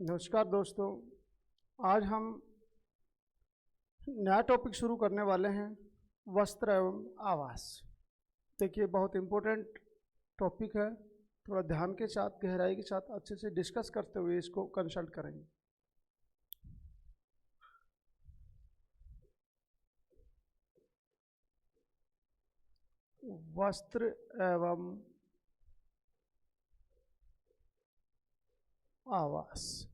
नमस्कार दोस्तों, आज हम नया टॉपिक शुरू करने वाले हैं वस्त्र एवं आवास। देखिए, बहुत इम्पोर्टेंट टॉपिक है। थोड़ा ध्यान के साथ, गहराई के साथ अच्छे से डिस्कस करते हुए इसको कंसल्ट करेंगे। वस्त्र एवं आवास।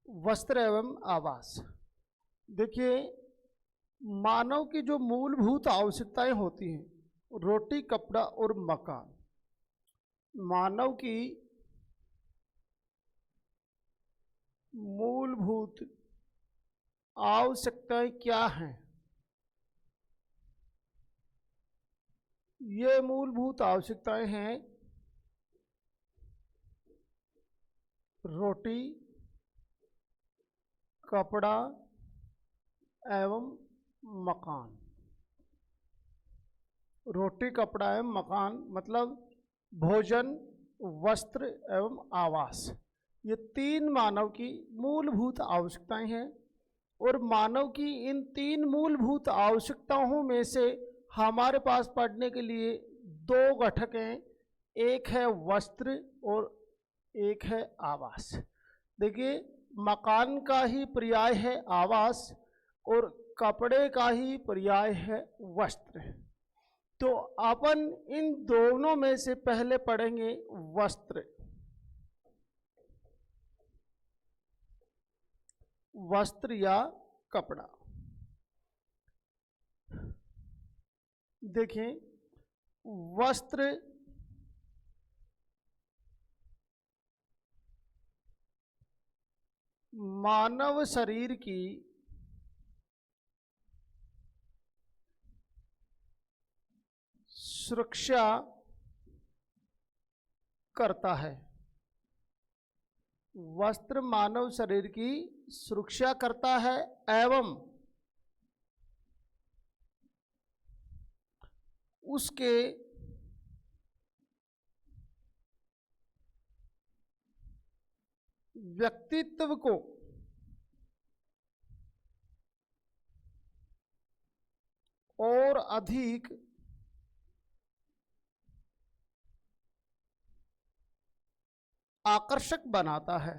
वस्त्र एवं आवास। देखिए, मानव की जो मूलभूत आवश्यकताएं होती हैं, रोटी, कपड़ा और मकान। मानव की मूलभूत आवश्यकताएं क्या हैं? ये मूलभूत आवश्यकताएं हैं रोटी, कपड़ा एवं मकान। रोटी, कपड़ा एवं मकान मतलब भोजन, वस्त्र एवं आवास। ये तीन मानव की मूलभूत आवश्यकताएं हैं और मानव की इन तीन मूलभूत आवश्यकताओं में से हमारे पास पढ़ने के लिए दो घटक हैं। एक है वस्त्र और एक है आवास। देखिए, मकान का ही पर्याय है आवास और कपड़े का ही पर्याय है वस्त्र। तो अपन इन दोनों में से पहले पढ़ेंगे वस्त्र। वस्त्र या कपड़ा। देखें, वस्त्र मानव शरीर की सुरक्षा करता है। वस्त्र मानव शरीर की सुरक्षा करता है एवं उसके व्यक्तित्व को और अधिक आकर्षक बनाता है।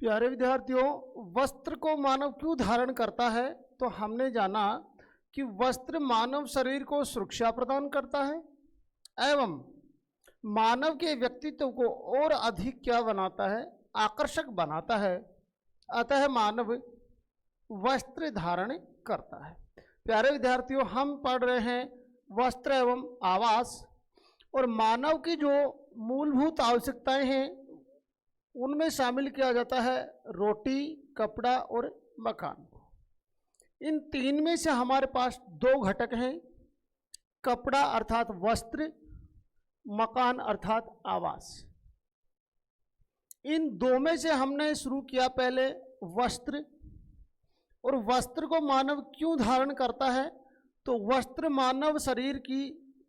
प्यारे विद्यार्थियों, वस्त्र को मानव क्यों धारण करता है? तो हमने जाना कि वस्त्र मानव शरीर को सुरक्षा प्रदान करता है एवं मानव के व्यक्तित्व को और अधिक क्या बनाता है? आकर्षक बनाता है। अतः मानव वस्त्र धारण करता है। प्यारे विद्यार्थियों, हम पढ़ रहे हैं वस्त्र एवं आवास और मानव की जो मूलभूत आवश्यकताएं हैं उनमें शामिल किया जाता है रोटी, कपड़ा और मकान। इन तीन में से हमारे पास दो घटक हैं, कपड़ा अर्थात वस्त्र, मकान अर्थात आवास। इन दो में से हमने शुरू किया पहले वस्त्र। और वस्त्र को मानव क्यों धारण करता है? तो वस्त्र मानव शरीर की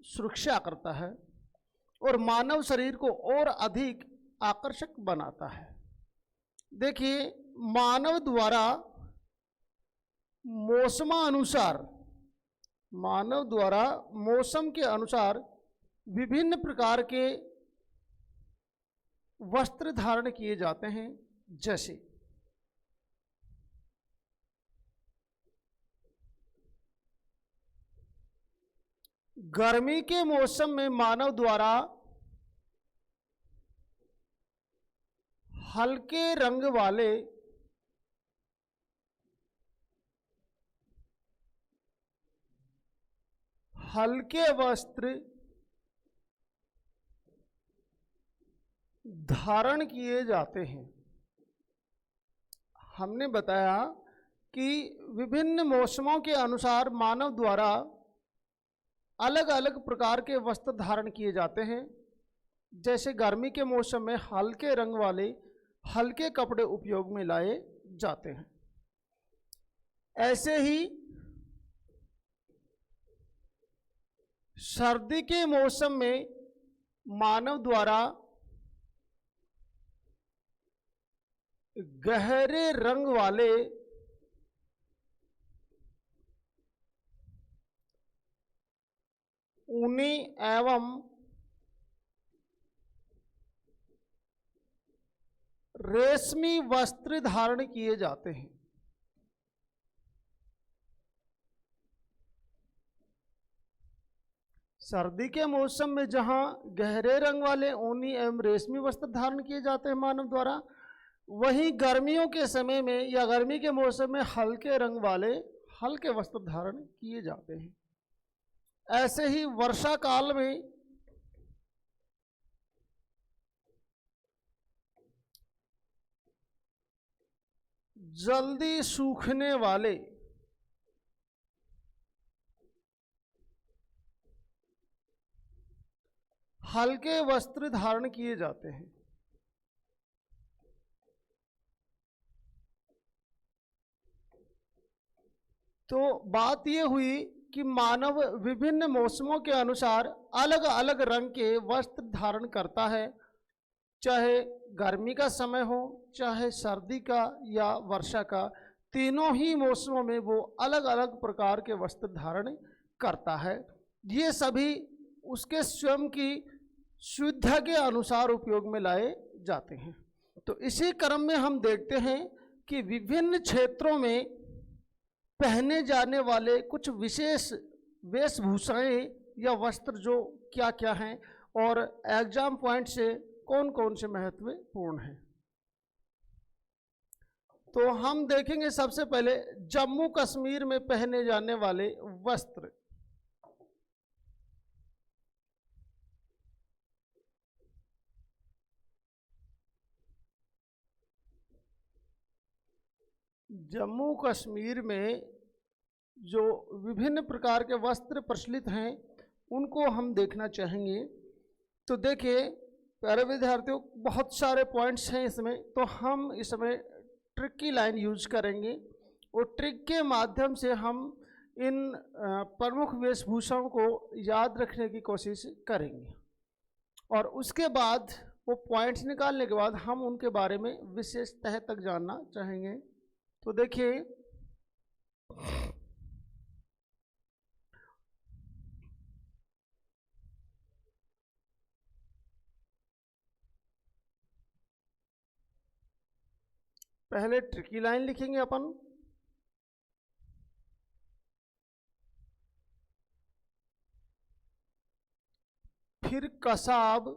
सुरक्षा करता है और मानव शरीर को और अधिक आकर्षक बनाता है। देखिए, मानव द्वारा मौसम के अनुसार विभिन्न प्रकार के वस्त्र धारण किए जाते हैं। जैसे गर्मी के मौसम में मानव द्वारा हल्के रंग वाले हल्के वस्त्र धारण किए जाते हैं। हमने बताया कि विभिन्न मौसमों के अनुसार मानव द्वारा अलग अलग प्रकार के वस्त्र धारण किए जाते हैं। जैसे गर्मी के मौसम में हल्के रंग वाले हल्के कपड़े उपयोग में लाए जाते हैं। ऐसे ही सर्दी के मौसम में मानव द्वारा गहरे रंग वाले ऊनी एवं रेशमी वस्त्र धारण किए जाते हैं। सर्दी के मौसम में जहां गहरे रंग वाले ऊनी एवं रेशमी वस्त्र धारण किए जाते हैं मानव द्वारा, वहीं गर्मियों के समय में या गर्मी के मौसम में हल्के रंग वाले हल्के वस्त्र धारण किए जाते हैं। ऐसे ही वर्षा काल में जल्दी सूखने वाले हल्के वस्त्र धारण किए जाते हैं। तो बात यह हुई कि मानव विभिन्न मौसमों के अनुसार अलग अलग रंग के वस्त्र धारण करता है, चाहे गर्मी का समय हो, चाहे सर्दी का या वर्षा का। तीनों ही मौसमों में वो अलग अलग प्रकार के वस्त्र धारण करता है। ये सभी उसके स्वयं की सुविधा के अनुसार उपयोग में लाए जाते हैं। तो इसी क्रम में हम देखते हैं कि विभिन्न क्षेत्रों में पहने जाने वाले कुछ विशेष वेशभूषाएं या वस्त्र जो क्या क्या हैं और एग्जाम पॉइंट से कौन कौन से महत्वपूर्ण हैं। तो हम देखेंगे सबसे पहले जम्मू कश्मीर में पहने जाने वाले वस्त्र। जम्मू कश्मीर में जो विभिन्न प्रकार के वस्त्र प्रचलित हैं उनको हम देखना चाहेंगे। तो देखिए प्यारे विद्यार्थियों, बहुत सारे पॉइंट्स हैं इसमें, तो हम इसमें ट्रिक की लाइन यूज करेंगे और ट्रिक के माध्यम से हम इन प्रमुख वेशभूषाओं को याद रखने की कोशिश करेंगे और उसके बाद वो पॉइंट्स निकालने के बाद हम उनके बारे में विशेष तह तक जानना चाहेंगे। तो देखिए पहले ट्रिकी लाइन लिखेंगे अपन, फिर कसाब,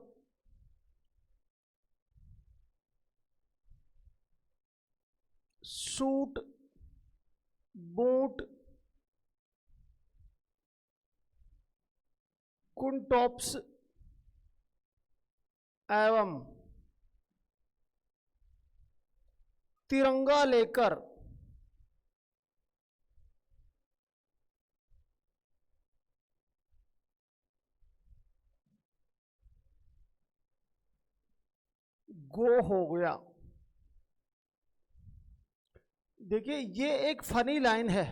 सूट, बूट, कुंटॉप्स एवं तिरंगा लेकर गो हो गया। देखिए ये एक फनी लाइन है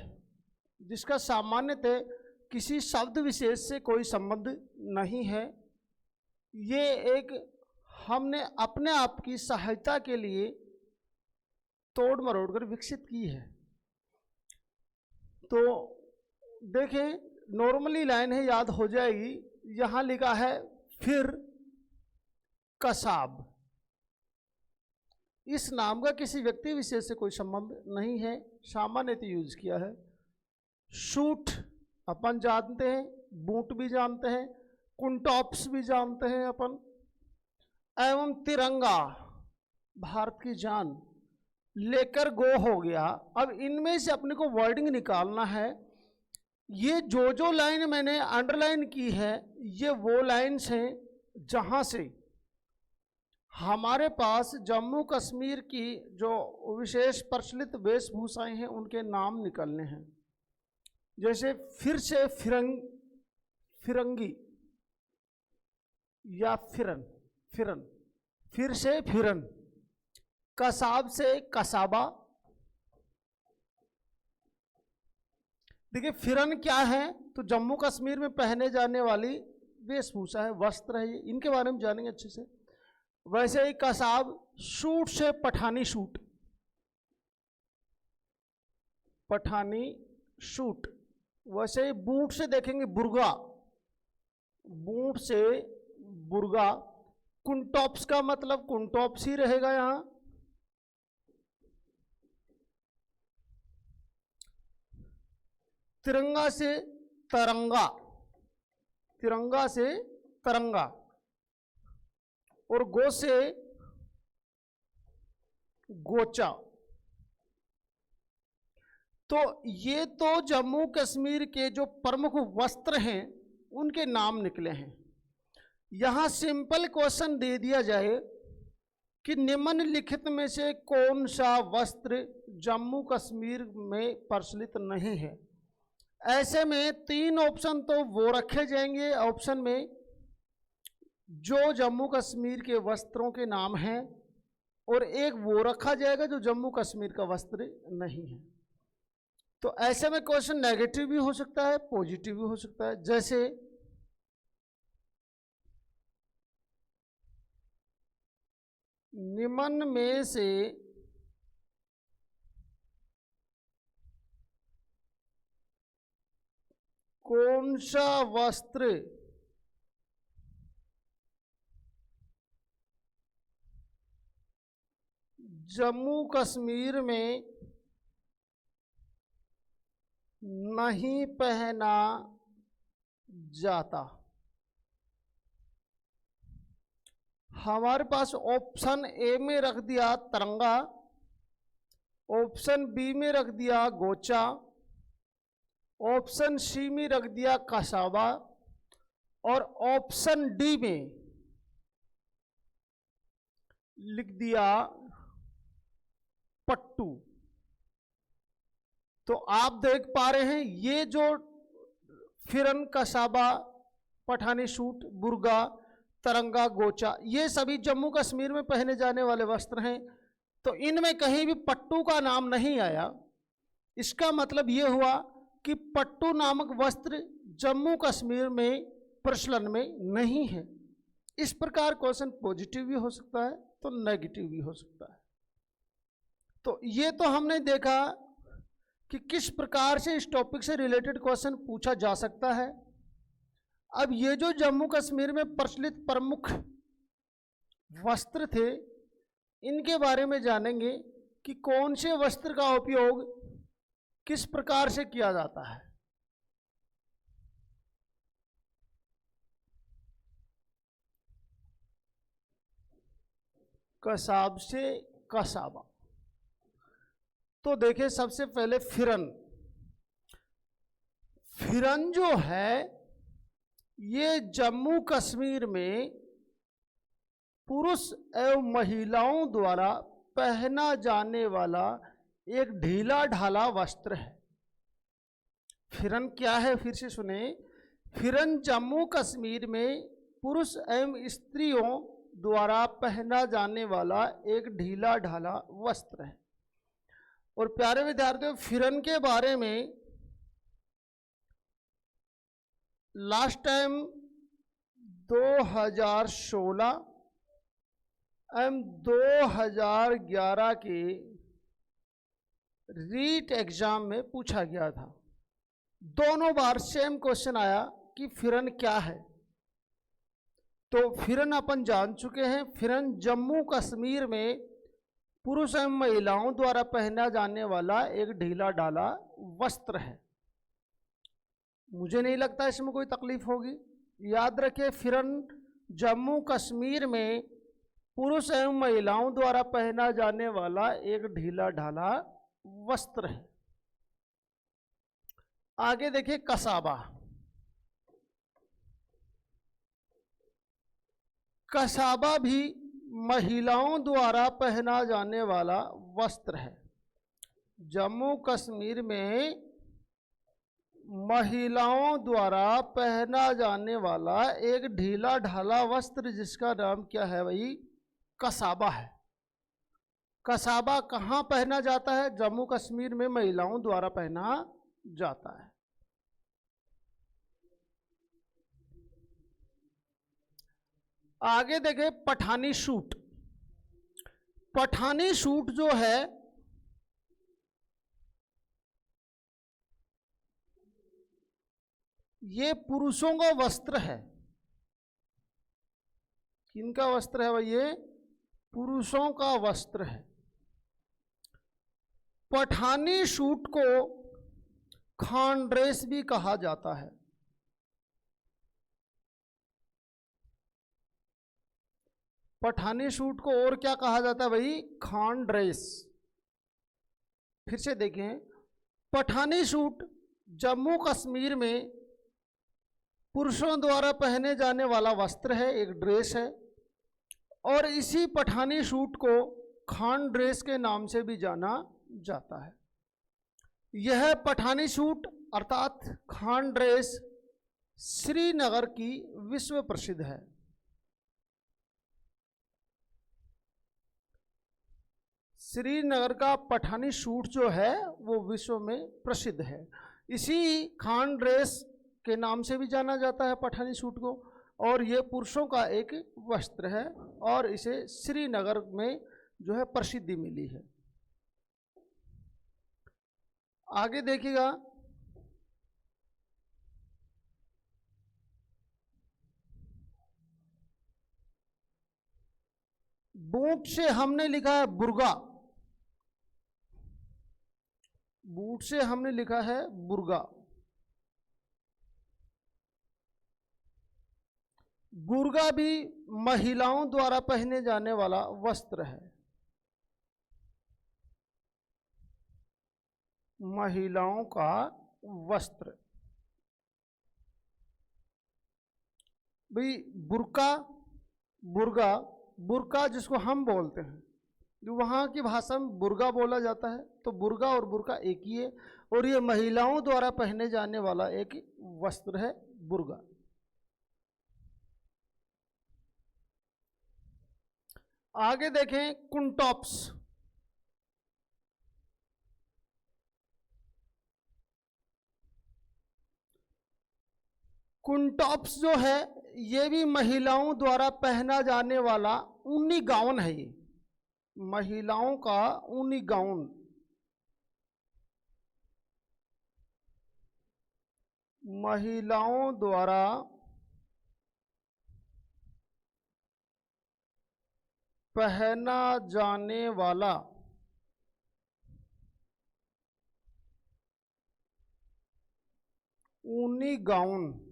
जिसका सामान्यतः किसी शब्द विशेष से कोई संबंध नहीं है। ये एक हमने अपने आप की सहायता के लिए तोड़ मरोड़ कर विकसित की है। तो देखें नॉर्मली लाइन है, याद हो जाएगी। यहाँ लिखा है फिर कसाब, इस नाम का किसी व्यक्ति विशेष से कोई संबंध नहीं है, सामान्यतः यूज किया है। सूट अपन जानते हैं, बूट भी जानते हैं, कुंटॉप्स भी जानते हैं अपन, एवं तिरंगा भारत की जान लेकर गो हो गया। अब इनमें से अपने को वर्डिंग निकालना है। ये जो लाइन मैंने अंडरलाइन की है ये वो लाइन्स हैं जहां से हमारे पास जम्मू कश्मीर की जो विशेष प्रचलित वेशभूषाएं हैं उनके नाम निकलने हैं। जैसे फिर से फिरंगी या फिरन, फिर से फिरन, कसाब से कसाबा, देखिए फिरन क्या है, तो जम्मू कश्मीर में पहने जाने वाली वेशभूषा है, वस्त्र है ये, इनके बारे में जानेंगे अच्छे से। वैसे ही कसाब सूट से पठानी सूट, पठानी सूट। वैसे ही बूट से देखेंगे बुर्गा, बूट से बुर्गा। कुंटॉप्स का मतलब कुंटॉप्स ही रहेगा यहां। तिरंगा से तरंगा, तिरंगा से तरंगा। और गो से गोचा। तो ये तो जम्मू कश्मीर के जो प्रमुख वस्त्र हैं उनके नाम निकले हैं। यहां सिंपल क्वेश्चन दे दिया जाए कि निम्नलिखित में से कौन सा वस्त्र जम्मू कश्मीर में प्रचलित नहीं है। ऐसे में 3 ऑप्शन तो वो रखे जाएंगे ऑप्शन में जो जम्मू कश्मीर के वस्त्रों के नाम हैं, और एक वो रखा जाएगा जो जम्मू कश्मीर का वस्त्र नहीं है। तो ऐसे में क्वेश्चन नेगेटिव भी हो सकता है, पॉजिटिव भी हो सकता है। जैसे निम्न में से कौन सा वस्त्र जम्मू कश्मीर में नहीं पहना जाता। हमारे पास ऑप्शन ए में रख दिया तिरंगा, ऑप्शन बी में रख दिया गोचा, ऑप्शन सी में रख दिया कसाबा, और ऑप्शन डी में लिख दिया पट्टू। तो आप देख पा रहे हैं ये जो फिरन, कसाबा, पठानी सूट, बुर्गा, तिरंगा, गोचा, ये सभी जम्मू कश्मीर में पहने जाने वाले वस्त्र हैं। तो इनमें कहीं भी पट्टू का नाम नहीं आया। इसका मतलब ये हुआ कि पट्टू नामक वस्त्र जम्मू कश्मीर में प्रचलन में नहीं है। इस प्रकार क्वेश्चन पॉजिटिव भी हो सकता है तो नेगेटिव भी हो सकता है। तो ये तो हमने देखा कि किस प्रकार से इस टॉपिक से रिलेटेड क्वेश्चन पूछा जा सकता है। अब ये जो जम्मू कश्मीर में प्रचलित प्रमुख वस्त्र थे इनके बारे में जानेंगे कि कौन से वस्त्र का उपयोग किस प्रकार से किया जाता है। कसाब से कसाबा। तो देखिए सबसे पहले फिरन। फिरन जो है ये जम्मू कश्मीर में पुरुष एवं महिलाओं द्वारा पहना जाने वाला एक ढीला ढाला वस्त्र है। फिरन क्या है फिर से सुने। फिरन जम्मू कश्मीर में पुरुष एवं स्त्रियों द्वारा पहना जाने वाला एक ढीला ढाला वस्त्र है। और प्यारे विद्यार्थियों, फिरन के बारे में लास्ट टाइम 2016 एवं 2011 के रीट एग्जाम में पूछा गया था। दोनों बार सेम क्वेश्चन आया कि फिरन क्या है। तो फिरन अपन जान चुके हैं। फिरन जम्मू कश्मीर में पुरुष एवं महिलाओं द्वारा पहना जाने वाला एक ढीला ढाला वस्त्र है। मुझे नहीं लगता इसमें कोई तकलीफ होगी। याद रखिए फिरन जम्मू कश्मीर में पुरुष एवं महिलाओं द्वारा पहना जाने वाला एक ढीला ढाला वस्त्र है। आगे देखिए कसाबा। कसाबा भी महिलाओं द्वारा पहना जाने वाला वस्त्र है। जम्मू कश्मीर में महिलाओं द्वारा पहना जाने वाला एक ढीला ढाला वस्त्र जिसका नाम क्या है भाई, कसाबा है। कसाबा कहाँ पहना जाता है? जम्मू कश्मीर में महिलाओं द्वारा पहना जाता है। आगे देखें पठानी सूट। पठानी सूट जो है ये पुरुषों का वस्त्र है। किनका वस्त्र है भाई? ये पुरुषों का वस्त्र है। पठानी सूट को खान ड्रेस भी कहा जाता है। पठानी सूट को और क्या कहा जाता है भाई? खान ड्रेस। फिर से देखें, पठानी सूट जम्मू कश्मीर में पुरुषों द्वारा पहने जाने वाला वस्त्र है, एक ड्रेस है, और इसी पठानी सूट को खान ड्रेस के नाम से भी जाना जाता है। यह पठानी सूट अर्थात खान ड्रेस श्रीनगर की विश्व प्रसिद्ध है। श्रीनगर का पठानी सूट जो है वो विश्व में प्रसिद्ध है। इसी खान ड्रेस के नाम से भी जाना जाता है पठानी सूट को, और ये पुरुषों का एक वस्त्र है और इसे श्रीनगर में जो है प्रसिद्धि मिली है। आगे देखिएगा, बूट से हमने लिखा है बुर्गा। बूट से हमने लिखा है बुर्गा। बुर्गा भी महिलाओं द्वारा पहने जाने वाला वस्त्र है। महिलाओं का वस्त्र। भाई बुर्का, बुर्गा, बुर्का जिसको हम बोलते हैं, जो वहाँ की भाषा में बुर्गा बोला जाता है, तो बुर्गा और बुर्का एक ही है, और ये महिलाओं द्वारा पहने जाने वाला एक वस्त्र है बुर्गा। आगे देखें कुंटॉप्स। कुंटॉप्स जो है ये भी महिलाओं द्वारा पहना जाने वाला ऊनी गाउन है। ये महिलाओं का ऊनी गाउन। महिलाओं द्वारा पहना जाने वाला ऊनी गाउन।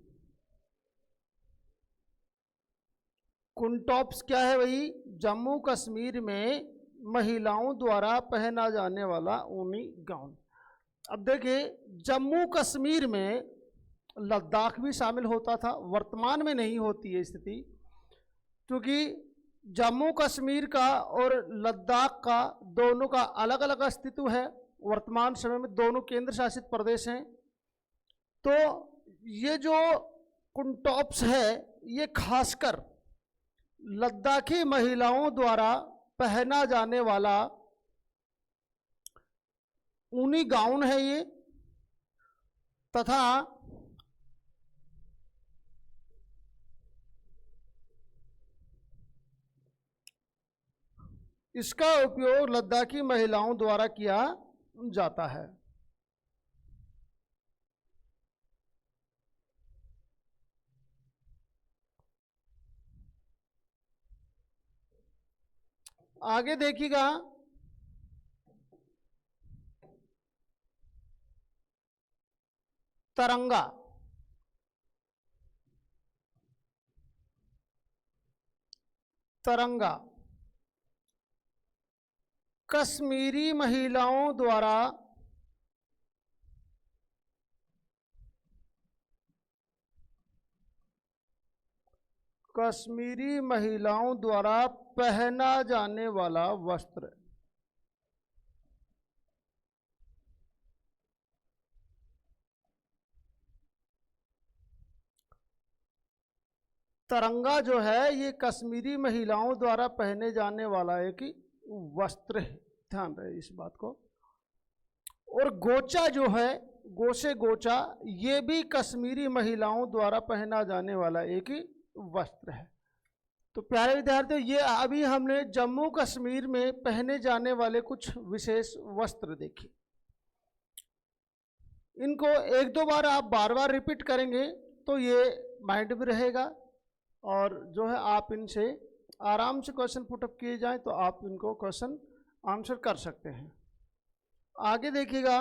कुंटॉप्स क्या है भाई? जम्मू कश्मीर में महिलाओं द्वारा पहना जाने वाला ऊनी गाउन। अब देखिए, जम्मू कश्मीर में लद्दाख भी शामिल होता था, वर्तमान में नहीं होती है स्थिति, क्योंकि जम्मू कश्मीर का और लद्दाख का दोनों का अलग अलग अस्तित्व है। वर्तमान समय में दोनों केंद्र शासित प्रदेश हैं। तो ये जो कुंटॉप्स है ये खासकर लद्दाखी महिलाओं द्वारा पहना जाने वाला ऊनी गाउन है ये, तथा इसका उपयोग लद्दाखी महिलाओं द्वारा किया जाता है। आगे देखिएगा, तरंगा। तरंगा कश्मीरी महिलाओं द्वारा पहना जाने वाला वस्त्र। तरंगा जो है ये कश्मीरी महिलाओं द्वारा पहने जाने वाला एक वस्त्र है, ध्यान रहे इस बात को। और गोचा जो है, गोसे गोचा, ये भी कश्मीरी महिलाओं द्वारा पहना जाने वाला एक वस्त्र है। तो प्यारे विद्यार्थियों, ये अभी हमने जम्मू कश्मीर में पहने जाने वाले कुछ विशेष वस्त्र देखे। इनको एक दो बार आप बार बार रिपीट करेंगे तो ये माइंड में रहेगा, और जो है आप इनसे आराम से क्वेश्चन पुटअप किए जाएं तो आप इनको क्वेश्चन आंसर कर सकते हैं। आगे देखिएगा,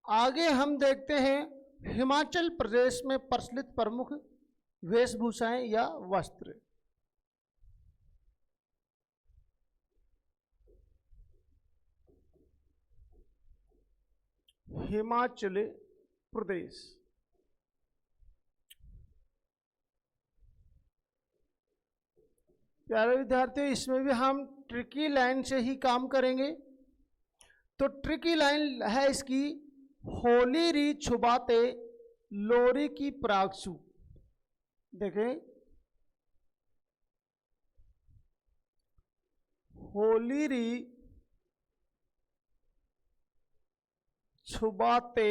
आगे हम देखते हैं हिमाचल प्रदेश में प्रचलित प्रमुख वेशभूषाएं या वस्त्र। हिमाचल प्रदेश, प्यारे विद्यार्थियों, इसमें भी हम ट्रिकी लाइन से ही काम करेंगे। तो ट्रिकी लाइन है इसकी, होली री छुबाते लोरी की प्रागसु। देखें, होली री छुबाते,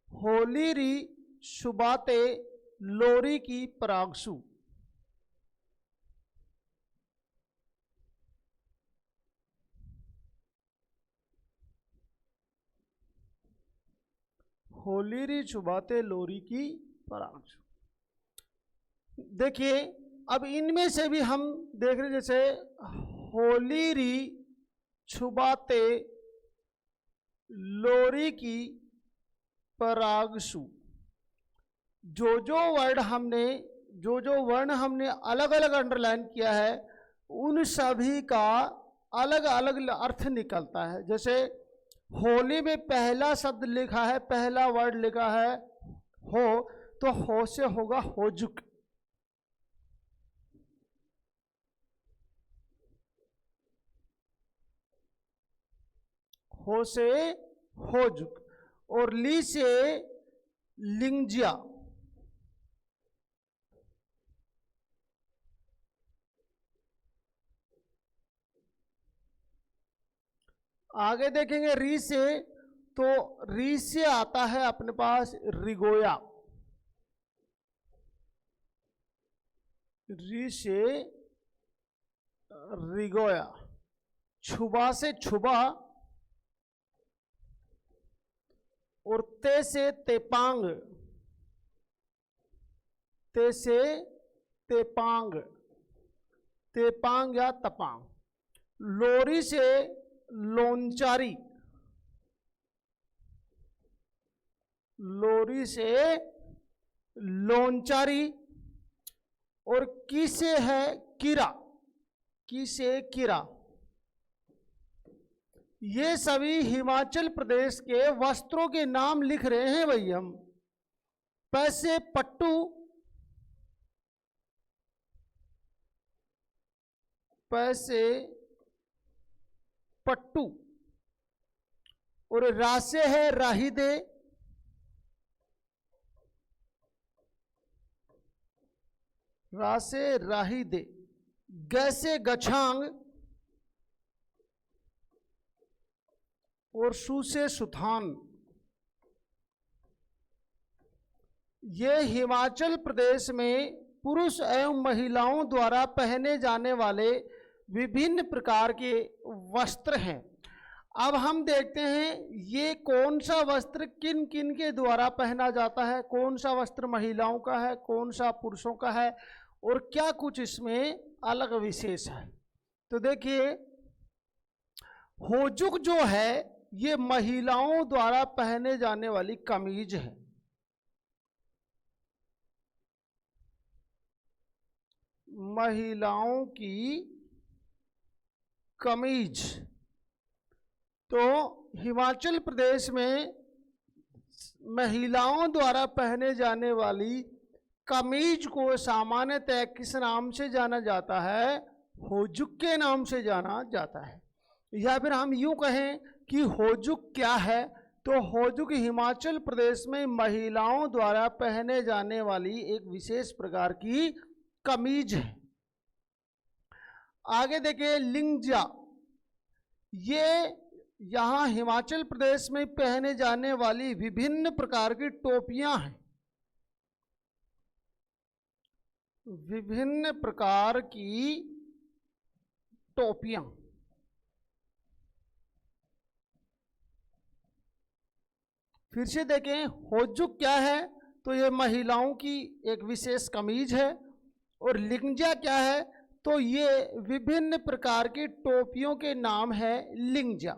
होली री छुबाते लोरी की प्रागसु। होली री छुबाते लोरी की प्रागसु। देखिए, अब इनमें से भी हम देख रहे, जैसे होली री छुबाते लोरी की परागसु, जो वर्ण हमने अलग अलग अंडरलाइन किया है, उन सभी का अलग अलग अर्थ निकलता है। जैसे होली में पहला शब्द लिखा है, पहला वर्ड लिखा है हो, तो हो से होगा होजुक। हो से होजुक, और ली से लिंजिया। आगे देखेंगे री से, तो री से आता है अपने पास रिगोया। री से रिगोया। छुबा से छुबा, और ते से तेपांग। ते से तेपांग, तेपांग या तपांग। लोरी से लोंचारी, लोरी से लोंचारी, और की से है किरा, की से किरा। ये सभी हिमाचल प्रदेश के वस्त्रों के नाम लिख रहे हैं भाई हम। पैसे पट्टू, पैसे पट्टू, और रासे है राहिदे, रासे राहिदे। गैसे गछांग, और सू से सुथान। ये हिमाचल प्रदेश में पुरुष एवं महिलाओं द्वारा पहने जाने वाले विभिन्न प्रकार के वस्त्र हैं। अब हम देखते हैं ये कौन सा वस्त्र किन किन के द्वारा पहना जाता है, कौन सा वस्त्र महिलाओं का है, कौन सा पुरुषों का है, और क्या कुछ इसमें अलग विशेष है। तो देखिए, होजुक जो है ये महिलाओं द्वारा पहने जाने वाली कमीज है। महिलाओं की कमीज। तो हिमाचल प्रदेश में महिलाओं द्वारा पहने जाने वाली कमीज को सामान्यतः किस नाम से जाना जाता है? होजुक के नाम से जाना जाता है। या फिर हम यूं कहें कि होजुक क्या है, तो होजुक हिमाचल प्रदेश में महिलाओं द्वारा पहने जाने वाली एक विशेष प्रकार की कमीज है। आगे देखिए लिंगजा। ये यहाँ हिमाचल प्रदेश में पहने जाने वाली विभिन्न प्रकार की टोपियां हैं, विभिन्न प्रकार की टोपियां। फिर से देखें, होजुक क्या है, तो ये महिलाओं की एक विशेष कमीज है। और लिंगजा क्या है, तो ये विभिन्न प्रकार की टोपियों के नाम है लिंगजा।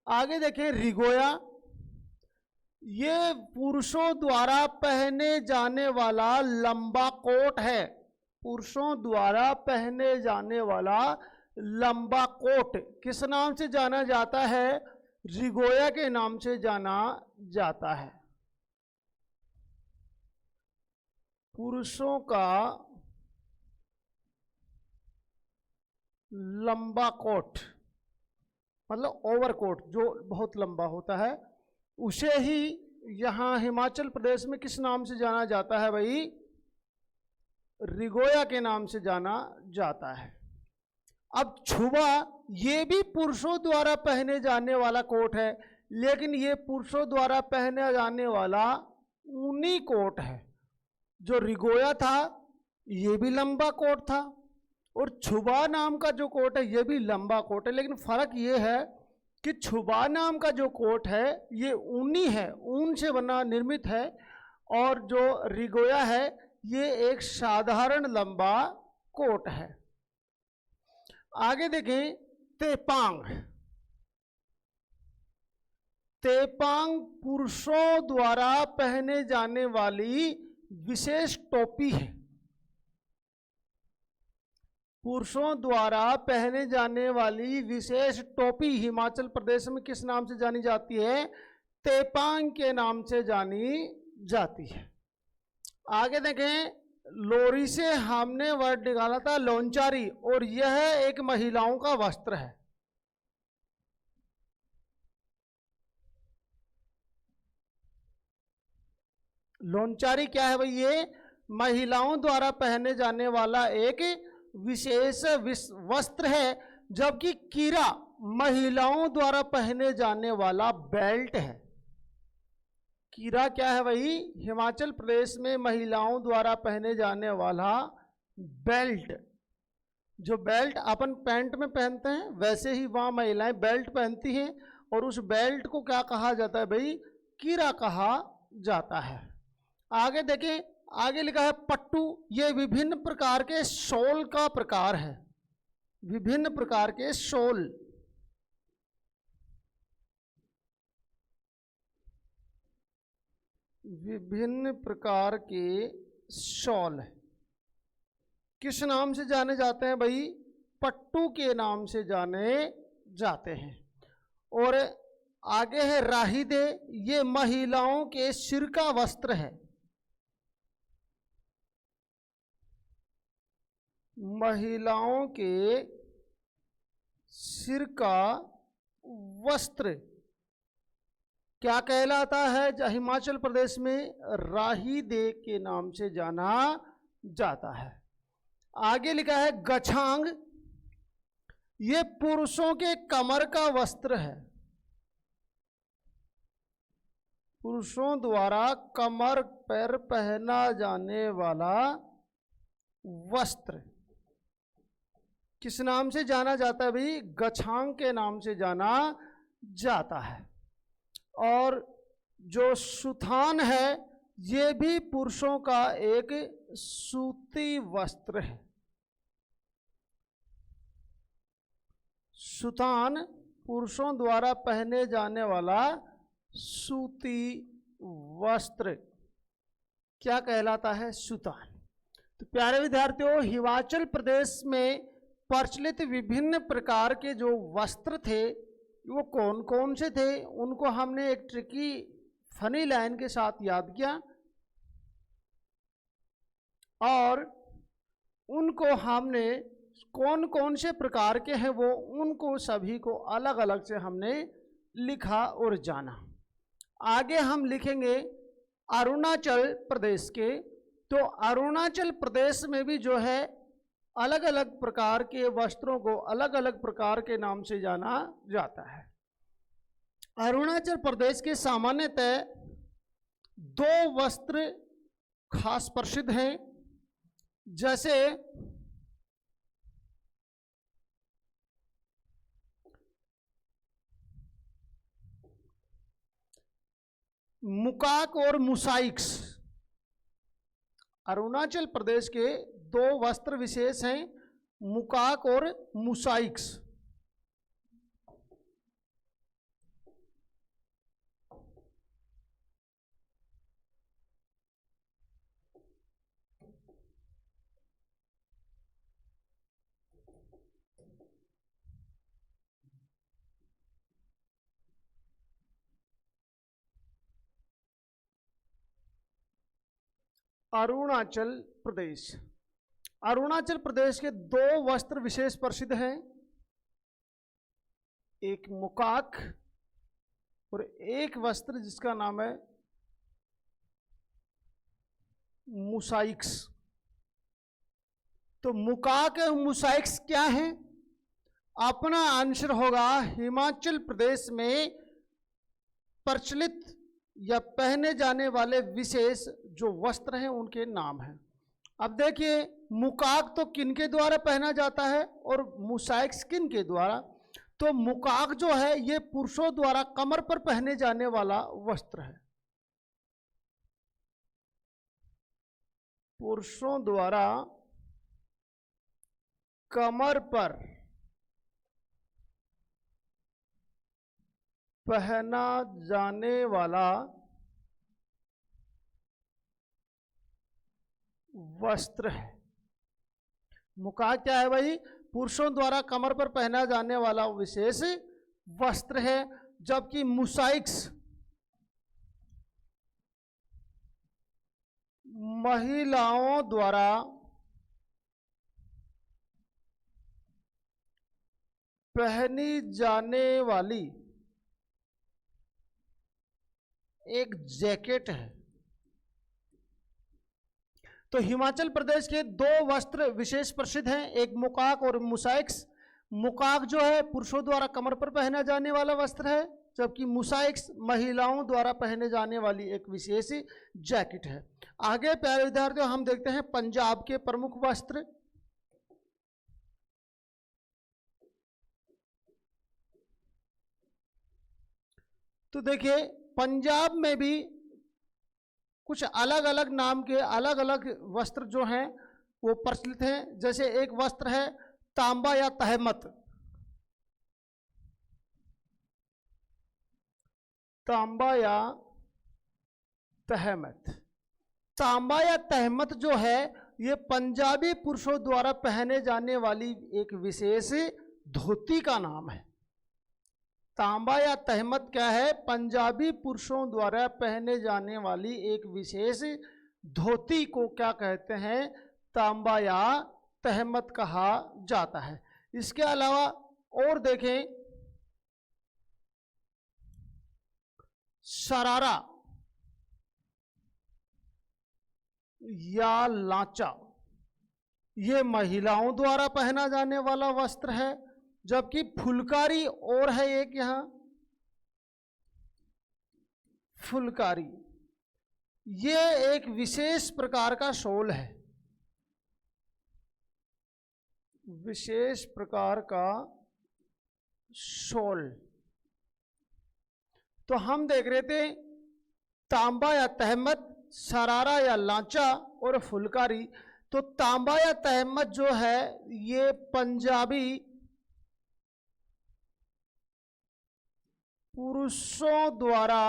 आगे देखें, रिगोया, ये पुरुषों द्वारा पहने जाने वाला लंबा कोट है, पुरुषों द्वारा पहने जाने वाला लंबा कोट किस नाम से जाना जाता है, रिगोया के नाम से जाना जाता है। पुरुषों का लंबा कोट मतलब ओवरकोट जो बहुत लंबा होता है, उसे ही यहाँ हिमाचल प्रदेश में किस नाम से जाना जाता है भाई, रिगोया के नाम से जाना जाता है। अब छुबा, ये भी पुरुषों द्वारा पहने जाने वाला कोट है, लेकिन ये पुरुषों द्वारा पहने जाने वाला ऊनी कोट है। जो रिगोया था ये भी लंबा कोट था, और छुबा नाम का जो कोट है ये भी लंबा कोट है, लेकिन फर्क ये है कि छुबा नाम का जो कोट है ये ऊनी है, ऊन से बना निर्मित है, और जो रिगोया है ये एक साधारण लंबा कोट है। आगे देखें, तेपांग, तेपांग पुरुषों द्वारा पहने जाने वाली विशेष टोपी है, पुरुषों द्वारा पहने जाने वाली विशेष टोपी हिमाचल प्रदेश में किस नाम से जानी जाती है, तेपांग के नाम से जानी जाती है। आगे देखें, लोरी से हमने वर्ड निकाला था लोंचारी, और यह एक महिलाओं का वस्त्र है। लोंचारी क्या है भाई, ये महिलाओं द्वारा पहने जाने वाला एक विशेष वस्त्र है, जबकि कीरा महिलाओं द्वारा पहने जाने वाला बेल्ट है। कीरा क्या है भाई, हिमाचल प्रदेश में महिलाओं द्वारा पहने जाने वाला बेल्ट। जो बेल्ट अपन पैंट में पहनते हैं वैसे ही वहाँ महिलाएं बेल्ट पहनती हैं, और उस बेल्ट को क्या कहा जाता है भाई, कीरा कहा जाता है। आगे देखें, आगे लिखा है पट्टू, ये विभिन्न प्रकार के शॉल का प्रकार है, विभिन्न प्रकार के शॉल। विभिन्न प्रकार के शॉल किस नाम से जाने जाते हैं भाई, पट्टू के नाम से जाने जाते हैं। और आगे है राहिदे, ये महिलाओं के सिर का वस्त्र है, महिलाओं के सिर का वस्त्र क्या कहलाता है, हिमाचल प्रदेश में राहिदे के नाम से जाना जाता है। आगे लिखा है गछांग, ये पुरुषों के कमर का वस्त्र है, पुरुषों द्वारा कमर पर पहना जाने वाला वस्त्र किस नाम से जाना जाता है भाई, गछांग के नाम से जाना जाता है। और जो सुथान है ये भी पुरुषों का एक सूती वस्त्र है। सुथान पुरुषों द्वारा पहने जाने वाला सूती वस्त्र क्या कहलाता है, सुथान। तो प्यारे विद्यार्थियों, हिमाचल प्रदेश में प्रचलित विभिन्न प्रकार के जो वस्त्र थे वो कौन कौन से थे, उनको हमने एक ट्रिकी फनी लाइन के साथ याद किया, और उनको हमने कौन कौन से प्रकार के हैं वो उनको सभी को अलग अलग से हमने लिखा और जाना। आगे हम लिखेंगे अरुणाचल प्रदेश के। तो अरुणाचल प्रदेश में भी जो है अलग अलग प्रकार के वस्त्रों को अलग अलग प्रकार के नाम से जाना जाता है। अरुणाचल प्रदेश के सामान्यतः दो वस्त्र खास प्रसिद्ध हैं, जैसे मुकाक और मुसाइक्स। अरुणाचल प्रदेश के दो वस्त्र विशेष हैं, मुकाक और मुसाइक्स। अरुणाचल प्रदेश, अरुणाचल प्रदेश के दो वस्त्र विशेष प्रसिद्ध हैं, एक मुकाक और एक वस्त्र जिसका नाम है मुसाइक्स। तो मुकाक और मुसाइक्स क्या है? अपना आंसर होगा हिमाचल प्रदेश में प्रचलित या पहने जाने वाले विशेष जो वस्त्र हैं उनके नाम हैं। अब देखिए, मुकाक तो किनके द्वारा पहना जाता है और मुसाइक्स किनके द्वारा? तो मुकाक जो है ये पुरुषों द्वारा कमर पर पहने जाने वाला वस्त्र है। पुरुषों द्वारा कमर पर पहना जाने वाला वस्त्र है। मुकाक क्या है भाई? पुरुषों द्वारा कमर पर पहना जाने वाला विशेष वस्त्र है, जबकि मुसाइक्स महिलाओं द्वारा पहनी जाने वाली एक जैकेट है। तो हिमाचल प्रदेश के दो वस्त्र विशेष प्रसिद्ध हैं, एक मुकाक और मुसाइक्स। मुकाक जो है पुरुषों द्वारा कमर पर पहना जाने वाला वस्त्र है, जबकि मुसाइक्स महिलाओं द्वारा पहने जाने वाली एक विशेष जैकेट है। आगे प्यारे विद्यार्थियों हम देखते हैं पंजाब के प्रमुख वस्त्र। तो देखिए, पंजाब में भी कुछ अलग अलग नाम के अलग अलग वस्त्र जो हैं वो प्रचलित हैं। जैसे एक वस्त्र है तांबा या तहमत। तांबा या तहमत, तांबा या तहमत जो है ये पंजाबी पुरुषों द्वारा पहने जाने वाली एक विशेष धोती का नाम है। तांबा या तहमत क्या है? पंजाबी पुरुषों द्वारा पहने जाने वाली एक विशेष धोती को क्या कहते हैं? तांबा या तहमत कहा जाता है। इसके अलावा और देखें, शरारा या लांचा, ये महिलाओं द्वारा पहना जाने वाला वस्त्र है, जबकि फुलकारी और है एक यहां फुलकारी, ये एक विशेष प्रकार का शॉल है, विशेष प्रकार का शॉल। तो हम देख रहे थे तांबा या तहमत, शरारा या लांचा और फुलकारी। तो तांबा या तहमत जो है ये पंजाबी पुरुषों द्वारा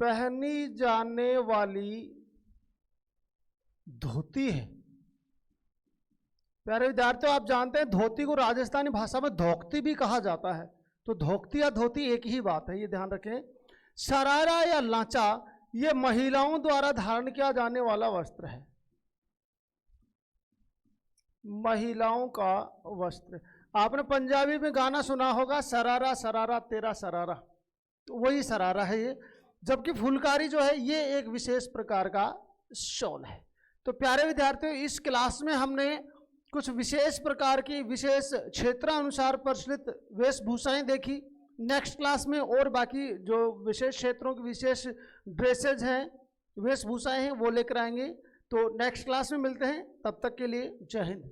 पहनी जाने वाली धोती है। प्यारे विद्यार्थियों, आप जानते हैं धोती को राजस्थानी भाषा में धोकती भी कहा जाता है। तो धोकती या धोती एक ही बात है, ये ध्यान रखें। शरारा या लांचा ये महिलाओं द्वारा धारण किया जाने वाला वस्त्र है, महिलाओं का वस्त्र। आपने पंजाबी में गाना सुना होगा, सरारा सरारा तेरा सरारा, तो वही सरारा है ये। जबकि फुलकारी जो है ये एक विशेष प्रकार का शॉल है। तो प्यारे विद्यार्थियों, इस क्लास में हमने कुछ विशेष प्रकार की विशेष क्षेत्रानुसार प्रचलित वेशभूषाएं देखी। नेक्स्ट क्लास में और बाकी जो विशेष क्षेत्रों की विशेष ड्रेसेज हैं, वेशभूषाएं हैं, वो लेकर आएंगे। तो नेक्स्ट क्लास में मिलते हैं, तब तक के लिए जय हिंद।